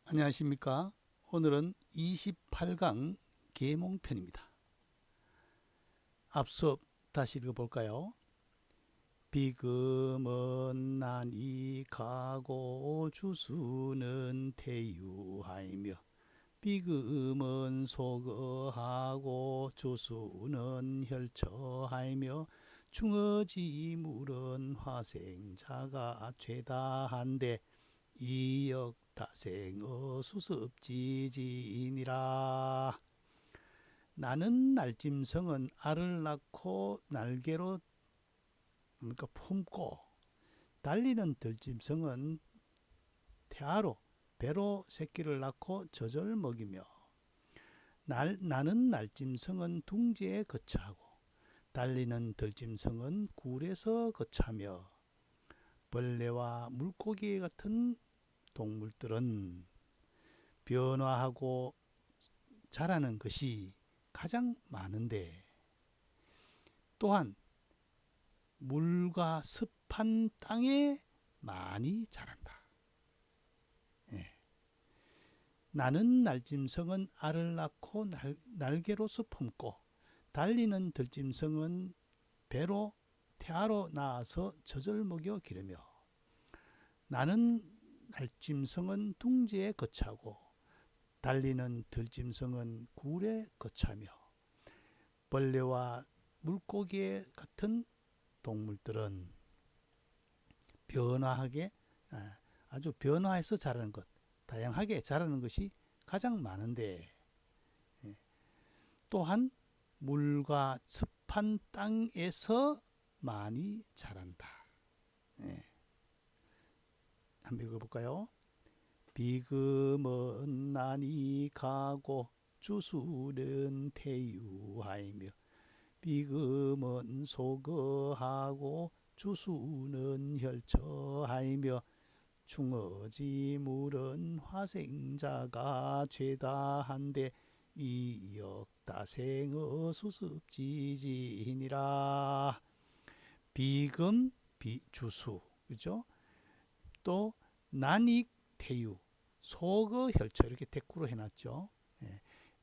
안녕하십니까. 오늘은 28강 계몽편입니다. 앞서 다시 읽어볼까요? 비금은 난이 가고 주수는 태유하이며 비금은 소거하고 주수는 혈처하이며 충어지물은 화생자가 죄다한데 이역다생어 수습지지이니라. 나는 날짐승은 알을 낳고 날개로 품고 달리는 들짐승은 태아로 배로 새끼를 낳고 젖을 먹이며 나는 날짐승은 둥지에 거처하고 달리는 들짐승은 굴에서 거처하며 벌레와 물고기 같은 동물들은 변화하고 자라는 것이 가장 많은데 또한 물과 습한 땅에 많이 자란다. 나는 날짐승은 알을 낳고 날개로서 품고 달리는 들짐승은 배로 태아로 낳아서 젖을 먹여 기르며 나는 날짐승은 둥지에 거처하고 달리는 들짐승은 굴에 거처하며 벌레와 물고기 같은 동물들은 변화하게 아주 변화해서 자라는 것, 다양하게 자라는 것이 가장 많은데 또한 물과 습한 땅에서 많이 자란다. 한번 읽어볼까요? 비금은 난이 가고 주수는 태유하이며 비금은 소거하고 주수는 혈처하이며 충어지물은 화생자가 죄다한데 이역다생어 수습지지이니라. 비금 비주수, 그죠? 또 난익 태유, 소거 혈처 이렇게 대꾸로 해놨죠.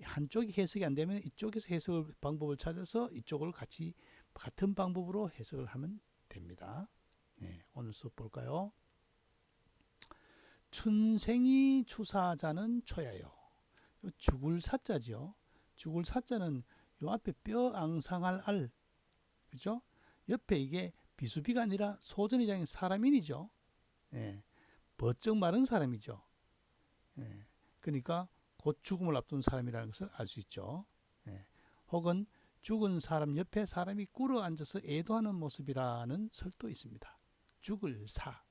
한쪽이 해석이 안 되면 이쪽에서 해석을 방법을 찾아서 이쪽을 같은 방법으로 해석을 하면 됩니다. 오늘 수업 볼까요? 춘생이 추사자는 초야요. 죽을 사자죠. 죽을 사자는 요 앞에 뼈 앙상할 알, 그죠? 옆에 이게 비수비가 아니라 소전이장인 사람인이죠. 버쩍 마른 사람이죠. 그러니까 곧 죽음을 앞둔 사람이라는 것을 알 수 있죠. 혹은 죽은 사람 옆에 사람이 꿇어 앉아서 애도하는 모습이라는 설도 있습니다. 죽을 사.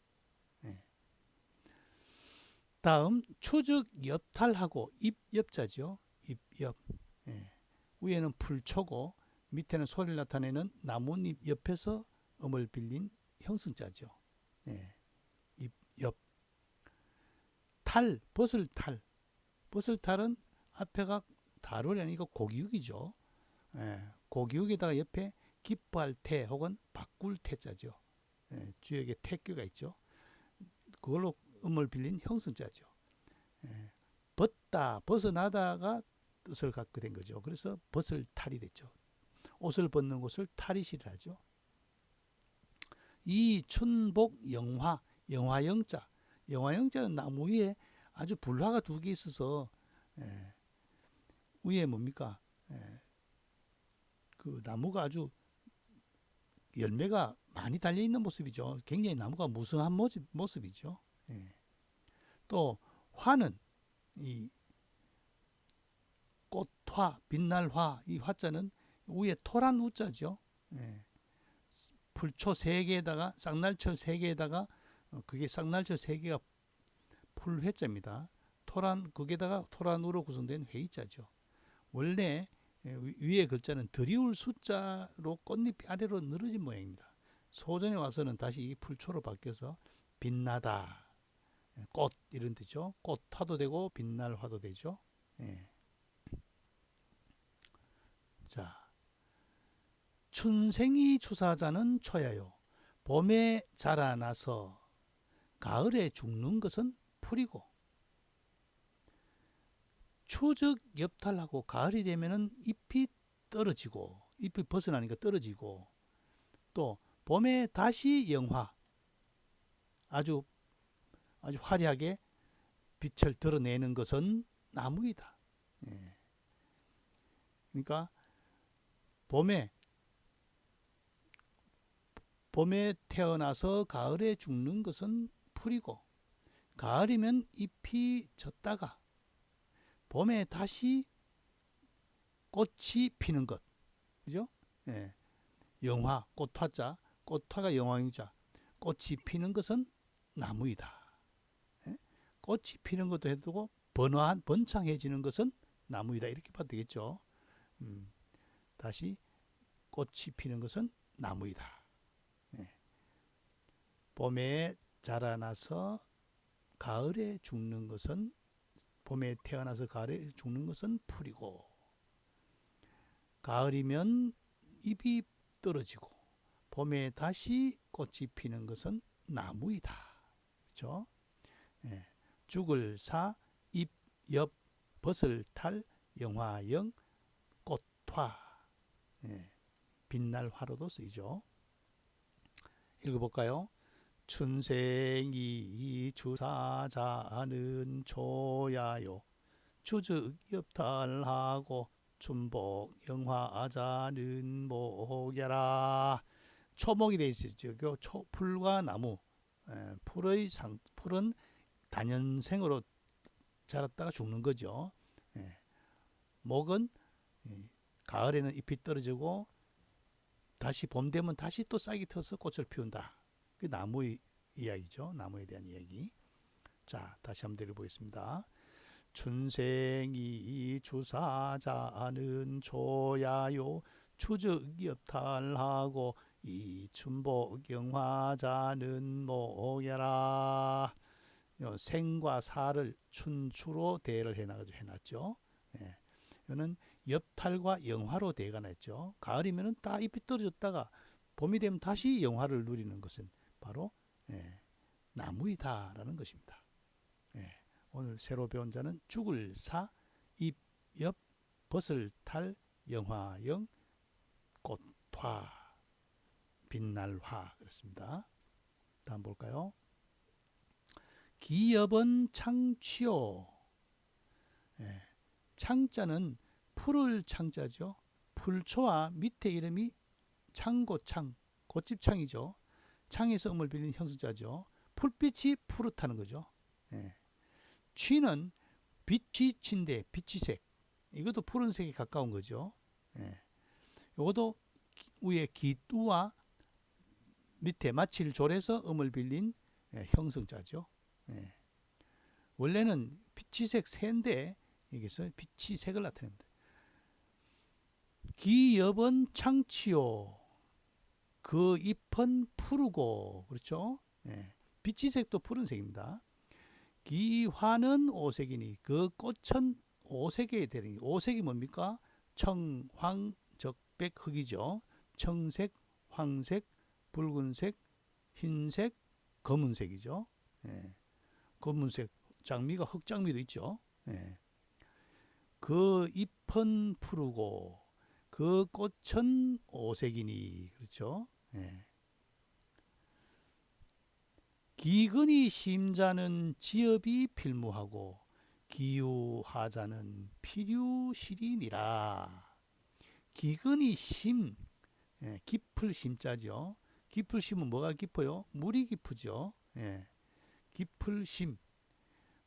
다음 추즉 엽탈하고 입엽자죠. 입엽. 위에는 풀초고 밑에는 소리를 나타내는 나뭇잎 옆에서 음을 빌린 형승자죠. 입엽. 탈, 버슬탈. 버슬탈은 앞에가 다룰이 아니고 고기육이죠. 고기육에다가 옆에 기뻐할 태 혹은 바꿀 태자죠. 주역에 태교가 있죠. 그걸로 음을 빌린 형성자죠. 벗다, 벗어나다가 뜻을 갖게 된 거죠. 그래서 벗을탈이 됐죠. 옷을 벗는 것을 탈이시라 하죠. 이 춘복 영화, 영화영자. 영화영자는 나무 위에 아주 불화가 두 개 있어서 위에 뭡니까? 그 나무가 아주 열매가 많이 달려있는 모습이죠. 굉장히 나무가 무성한 모습이죠. 또 화는 이 꽃화, 빛날화, 이 화자는 위에 토란 우자죠. 풀초 3개에다가 쌍날철 3개에다가 그게 쌍날철 3개가 풀회자입니다. 거기에다가 토란으로 구성된 회의자죠. 원래 위에 글자는 드리울 숫자로 꽃잎이 아래로 늘어진 모양입니다. 소전에 와서는 다시 이 풀초로 바뀌어서 빛나다, 꽃 이런 뜻이죠. 꽃화도 되고 빛날 화도 되죠. 자, 춘생이 추사자는 초야요. 봄에 자라나서 가을에 죽는 것은 풀이고 추적 엽탈하고 가을이 되면은 잎이 떨어지고 잎이 벗어나니까 떨어지고 또 봄에 다시 영화 아주 화려하게 빛을 드러내는 것은 나무이다. 예. 그러니까 봄에 태어나서 가을에 죽는 것은 풀이고 가을이면 잎이 졌다가 봄에 다시 꽃이 피는 것. 그죠? 예. 영화, 꽃화자, 꽃화가 영화유자. 꽃이 피는 것은 나무이다. 예? 꽃이 피는 것도 해두고 번창해지는 것은 나무이다. 이렇게 봐도 되겠죠. 다시 꽃이 피는 것은 나무이다. 예. 봄에 자라나서 가을에 죽는 것은 봄에 태어나서 가을에 죽는 것은 풀이고 가을이면 잎이 떨어지고 봄에 다시 꽃이 피는 것은 나무이다. 그렇죠? 예. 죽을 사, 잎, 엽, 벗을 탈, 영화영, 꽃화. 예. 빛날 화로도 쓰이죠. 읽어볼까요? 춘생이 주사자는 초야요 추적엽탈하고 춘복 영화자는 목야라. 초목이 되어 있죠. 풀과 나무. 풀은 단연생으로 자랐다가 죽는 거죠. 목은 가을에는 잎이 떨어지고 다시 봄 되면 다시 또 싹이 터서 꽃을 피운다. 그 나무의 이야기죠. 나무에 대한 이야기. 자, 다시 한번 드려보겠습니다. 춘생이 주사자는 초야요 추적엽탈하고 이춘복 영화자는 목야라. 생과 사를 춘추로 대를 해놨죠. 예. 이거는 엽탈과 영화로 대가 났죠. 가을이면은 다 잎이 떨어졌다가 봄이 되면 다시 영화를 누리는 것은 바로 나무이다라는 것입니다. 오늘 새로 배운 자는 죽을 사, 잎, 엽, 벗을 탈, 영화영, 꽃화, 빛날 화 그렇습니다. 다음 볼까요? 기엽은 창취요. 창자는 풀을 창자죠. 풀초와 밑에 이름이 창고창, 꽃집창이죠. 창에서 음을 빌린 형성자죠. 풀빛이 푸릇하는 거죠. 취는 빛이 친데 빛이색. 이것도 푸른색에 가까운 거죠. 이것도 위에 기뚜와 밑에 마치를 졸여서 음을 빌린 형성자죠. 원래는 빛이색 새인데 여기서 빛이 색을 나타냅니다. 기엽은 창치요. 그 잎은 푸르고 그렇죠. 빛이색도 푸른색입니다. 기화는 오색이니 그 꽃은 오색에 되니 오색이 뭡니까? 청, 황, 적, 백, 흑이죠. 청색, 황색, 붉은색, 흰색, 검은색이죠. 검은색, 장미가 흑장미도 있죠. 그 잎은 푸르고 그 꽃은 오색이니 그렇죠. 기근이 심자는 지엽이 필무하고 기유하자는 필유실이니라. 기근이 심, 깊을 심자죠. 깊을 심은 뭐가 깊어요? 물이 깊으죠. 깊을 심,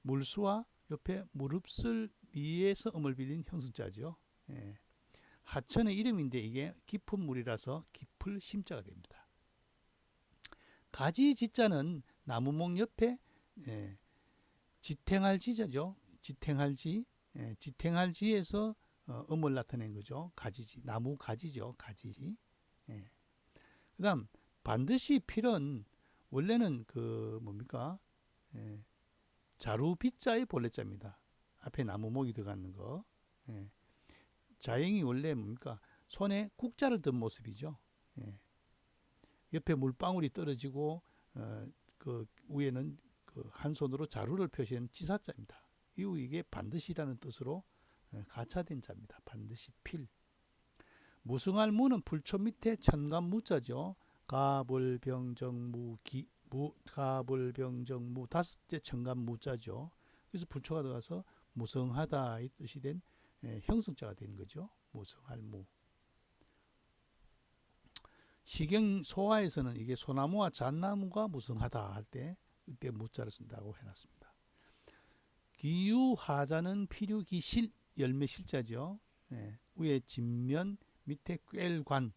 물수와 옆에 무릅쓸 미에서 음을 빌린 형성자죠. 하천의 이름인데 이게 깊은 물이라서 깊을 심자가 됩니다. 가지 지자는 나무목 옆에 지탱할지죠. 지탱할지, 지탱할지에서 음을 나타낸 거죠. 가지지, 나무 가지죠. 가지지. 그다음 반드시 필은 원래는 그 뭡니까? 자루 빗자의 본래자입니다. 앞에 나무목이 들어가는 거. 자행이 원래 뭡니까? 손에 국자를 든 모습이죠. 옆에 물방울이 떨어지고 그 위에는 그 한 손으로 자루를 표시한 지사자입니다. 이게 반드시라는 뜻으로 가차된 자입니다. 반드시 필. 무승할 무는 불초 밑에 천간무자죠. 가불병정무 가불병정무 다섯째 천간무자죠. 그래서 불초가 들어가서 무성하다 이 뜻이 된 형성자가 된 거죠. 무성할 무. 시경 소화에서는 이게 소나무와 잣나무가 무성하다 할 때 이때 무자를 쓴다고 해놨습니다. 기유하자는 필유기실 열매실자죠. 위에 진면 밑에 꿰관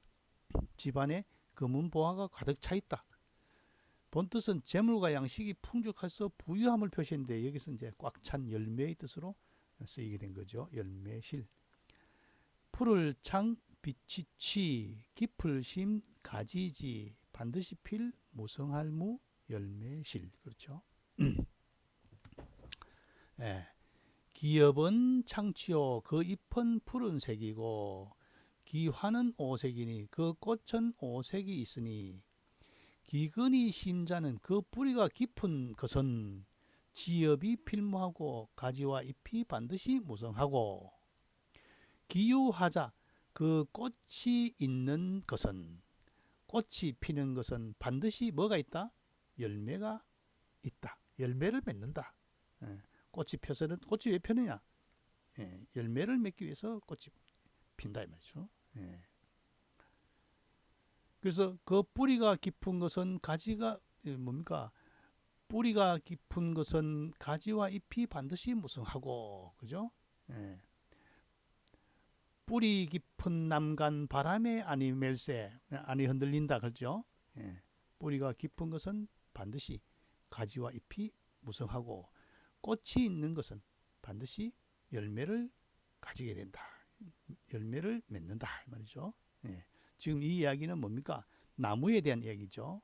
집안에 검은 보화가 가득 차 있다. 본뜻은 재물과 양식이 풍족해서 부유함을 표시했는데 여기서 이제 꽉 찬 열매의 뜻으로 쓰이게 된 거죠. 열매실. 풀을 창 빛이 취 깊을 심 가지지 반드시 필 무성할 무 열매실. 그렇죠. 기엽은 창치요 그 잎은 푸른색이고 기화는 오색이니 그 꽃은 오색이 있으니 기근이 심자는 그 뿌리가 깊은 것은 지엽이 필무하고 가지와 잎이 반드시 무성하고 기유하자 그 꽃이 있는 것은 꽃이 피는 것은 반드시 뭐가 있다? 열매가 있다. 열매를 맺는다. 꽃이 펴서는 꽃이 왜 펴느냐? 열매를 맺기 위해서 꽃이 핀다 이 말이죠. 그래서 그 뿌리가 깊은 것은 가지가 뭡니까? 뿌리가 깊은 것은 가지와 잎이 반드시 무성하고, 그죠? 뿌리 깊은 남간 바람에 아니 멜세, 아니 흔들린다, 그렇죠? 뿌리가 깊은 것은 반드시 가지와 잎이 무성하고, 꽃이 있는 것은 반드시 열매를 가지게 된다. 열매를 맺는다, 이 말이죠. 지금 이 이야기는 뭡니까? 나무에 대한 이야기죠.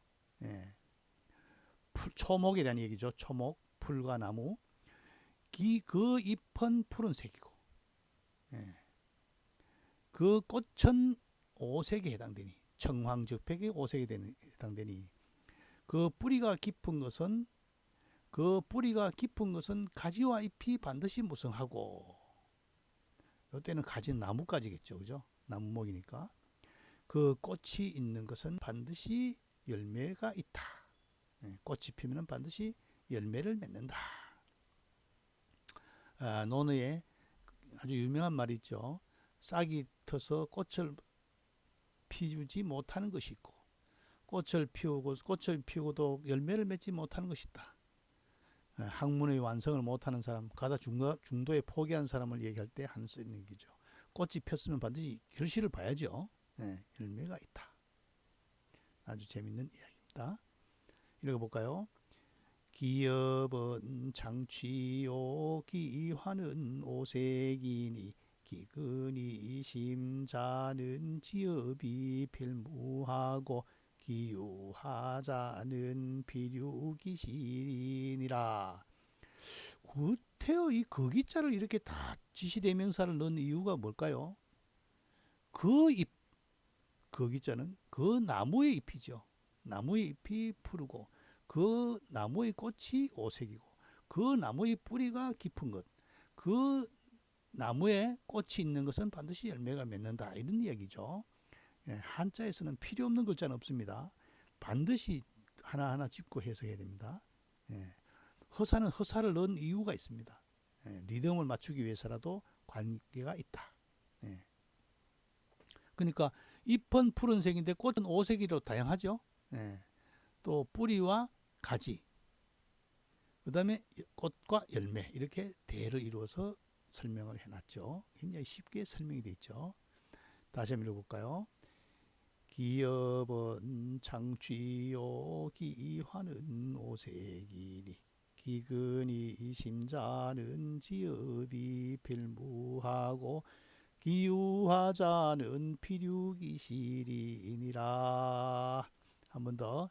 초목에 대한 얘기죠. 초목, 풀과 나무. 그 잎은 푸른색이고, 그 꽃은 오색에 해당되니, 청황적백의 오색에 해당되니, 그 뿌리가 깊은 것은 가지와 잎이 반드시 무성하고, 이때는 가지는 나무까지겠죠, 그죠? 나무목이니까. 그 꽃이 있는 것은 반드시 열매가 있다. 꽃이 피면 반드시 열매를 맺는다. 논어에 아주 유명한 말이 있죠. 싹이 터서 꽃을 피우지 못하는 것이 있고 꽃을 피우고도 열매를 맺지 못하는 것이 있다. 학문의 완성을 못하는 사람, 가다 중도에 포기한 사람을 얘기할 때 하는 수 있는 얘기죠. 꽃이 폈으면 반드시 결실을 봐야죠. 열매가 있다. 아주 재밌는 이야기입니다. 읽어볼까요? 기엽은 창취요 기화는 오색이니 기근이 심자는 지엽이 필무하고 기유하자는 필유기실이니라. 구태여 이 거기자를 이렇게 다 지시대명사를 넣은 이유가 뭘까요? 그 잎, 거기자는 그 나무의 잎이죠. 나무의 잎이 푸르고 그 나무의 꽃이 오색이고 그 나무의 뿌리가 깊은 것, 그 나무에 꽃이 있는 것은 반드시 열매가 맺는다, 이런 이야기죠. 한자에서는 필요 없는 글자는 없습니다. 반드시 하나하나 짚고 해석해야 됩니다. 허사는 허사를 넣은 이유가 있습니다. 리듬을 맞추기 위해서라도 관계가 있다. 그러니까 잎은 푸른색인데 꽃은 오색이로 다양하죠. 또 뿌리와 가지, 그 다음에 꽃과 열매, 이렇게 대를 이루어서 설명을 해놨죠. 굉장히 쉽게 설명이 되어 있죠. 다시 한번 읽어볼까요? 기엽은 창취요 기화는 오색이니 기근이 심자는 지엽이 필무하고 기유하자는 필유기실이니라. 한 번 더.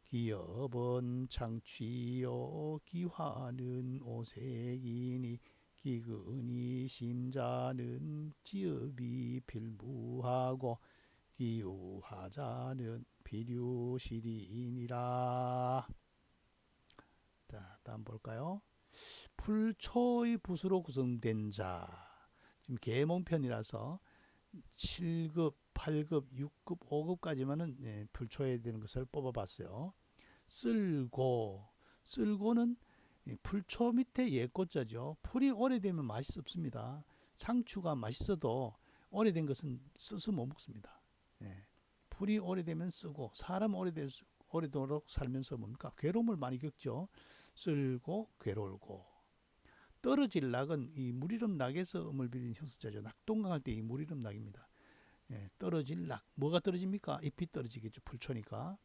기엽은 창취요 기화는 오색이니 기근이 심자는 지엽이 필무하고 기유하자는 필유실이니라. 자, 다음 볼까요? 풀초의 붓으로 구성된 자. 지금 계몽편이라서 7급, 8급, 6급, 5급까지만은 풀초해야 되는 것을 뽑아봤어요. 쓸고는 풀초 밑에 예꽃자죠. 풀이 오래되면 맛이 없습니다. 상추가 맛있어도 오래된 것은 써서 못 먹습니다. 풀이 오래되면 쓰고, 사람 오래도록 살면서 뭡니까? 괴로움을 많이 겪죠. 쓸고 괴로울고. 떨어질 낙은 이 물이름 낙에서 음을 빌린 형수자죠. 낙동강할 때 이 물이름 낙입니다. 떨어질 낙. 뭐가 떨어집니까? 잎이 떨어지겠죠. 풀초니까.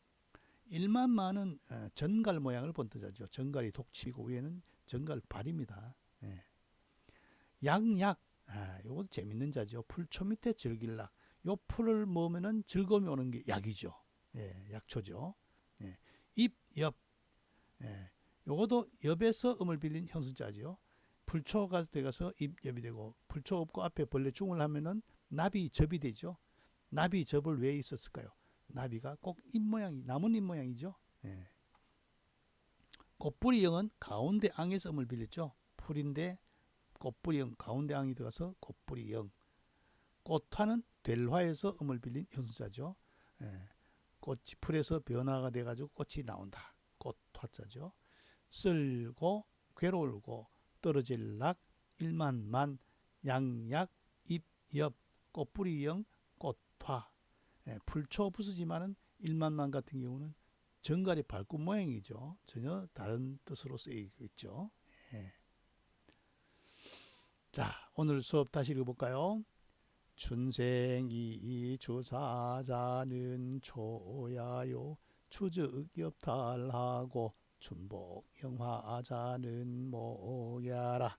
일만만은 전갈 모양을 본떠자죠. 전갈이 독치고 위에는 전갈 발입니다. 양약. 요것도 재밌는 자죠. 풀초 밑에 즐길락. 요 풀을 먹으면은 즐거움이 오는 게 약이죠. 약초죠. 입, 엽. 요것도 엽에서 음을 빌린 형수자죠. 풀초가 돼가서 입, 엽이 되고, 풀초 없고 앞에 벌레 중을 하면은 나비, 접이 되죠. 나비, 접을 왜 있었을까요? 나비가 꼭 입 모양이, 나뭇잎 모양이죠. 꽃뿌리형은 가운데 앙에서 음을 빌렸죠. 풀인데 꽃뿌리형 가운데 앙이 들어가서 꽃뿌리형. 꽃화는 될화에서 음을 빌린 형수자죠. 꽃이 풀에서 변화가 돼가지고 꽃이 나온다. 꽃화자죠. 쓸고 괴로울고 떨어질 낙 일만만 양약 입엽 꽃뿌리형 꽃화. 풀초 부수지만은 일만만 같은 경우는 정갈의 발굽 모양이죠. 전혀 다른 뜻으로 쓰이겠죠. 자, 오늘 수업 다시 읽어볼까요? 춘생이 주사자는 초야요 추적엽탈하고 춘복영화자는 모야라.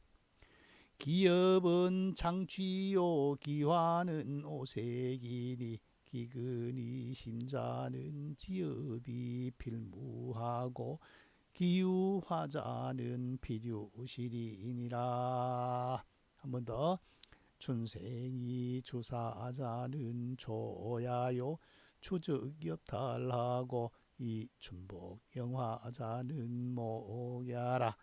기업은 창취요 기화는 오색이니 기근이 심자는 지업이 필무하고 기유화자는 필요실이니라. 한 번 더. 춘생이 주사자는 조야요 추적엽탈하고 이 춘복영화자는 모야라.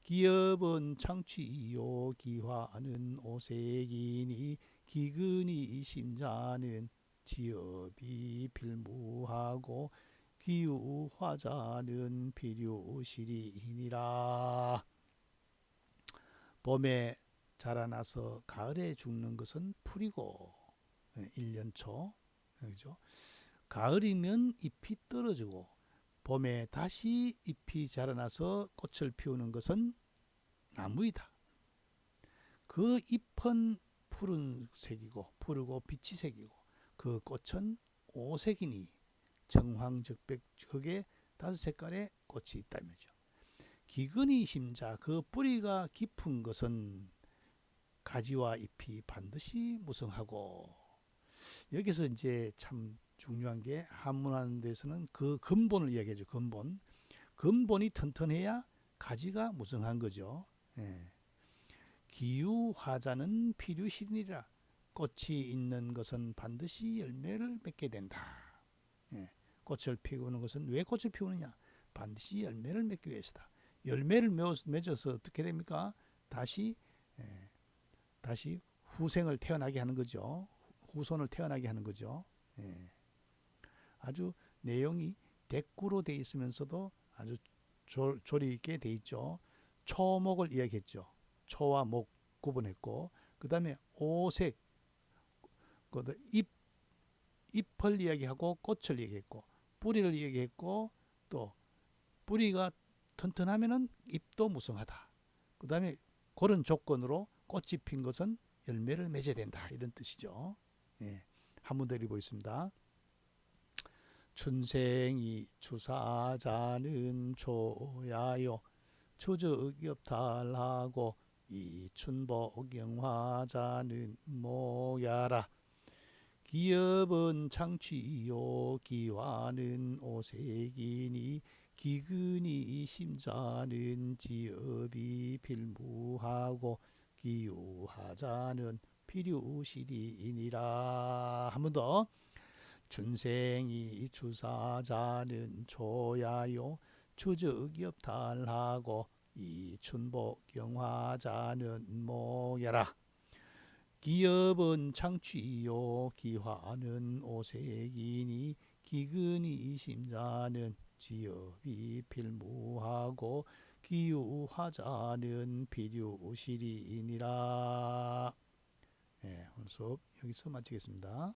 기업은 창취요 기화는 오색이니 기근이 심자는 지업이 필무하고 기유화자는 필요실이니라. 봄에 자라나서 가을에 죽는 것은 풀이고 1년 초. 그죠? 가을이면 잎이 떨어지고 봄에 다시 잎이 자라나서 꽃을 피우는 것은 나무이다. 그 잎은 푸른색이고 푸르고 빛이 색이고 그 꽃은 오색이니 정황적백적의 5색깔의 꽃이 있다면죠. 기근이 심자 그 뿌리가 깊은 것은 가지와 잎이 반드시 무성하고. 여기서 이제 참 중요한 게 한문하는 데서는 그 근본을 이야기하죠. 근본이 튼튼해야 가지가 무성한 거죠. 기유화자는 필요시니라. 꽃이 있는 것은 반드시 열매를 맺게 된다. 꽃을 피우는 것은 왜 꽃을 피우느냐? 반드시 열매를 맺기 위해서다. 열매를 맺어서 어떻게 됩니까? 다시 후생을 태어나게 하는 거죠. 후손을 태어나게 하는 거죠. 아주 내용이 대꾸로 돼 있으면서도 아주 조리 있게 돼 있죠. 초목을 이야기했죠. 초와 목 구분했고, 그 다음에 오색, 잎을 이야기하고 꽃을 이야기했고, 뿌리를 이야기했고, 또 뿌리가 튼튼하면은 잎도 무성하다. 그 다음에 그런 조건으로 꽃이 핀 것은 열매를 맺어야 된다. 이런 뜻이죠. 한 번 더 읽어보겠습니다. 춘생이 주사자는 초야요 추적엽탈하고 이 춘복영화자는 모야라. 기업은 창취요 기화는 오색이니 기근이 심자는 지업이 필무하고 기유화자는 필요시리니라. 한 번 더. 춘생이 주사자는 초야요 추적엽탈하고 이 춘복영화자는 모야라. 기업은 창취요 기화는 오색이니 기근이 심자는 지업이 필무하고 기유화자는 필요실이니라. 네, 오늘 수업 여기서 마치겠습니다.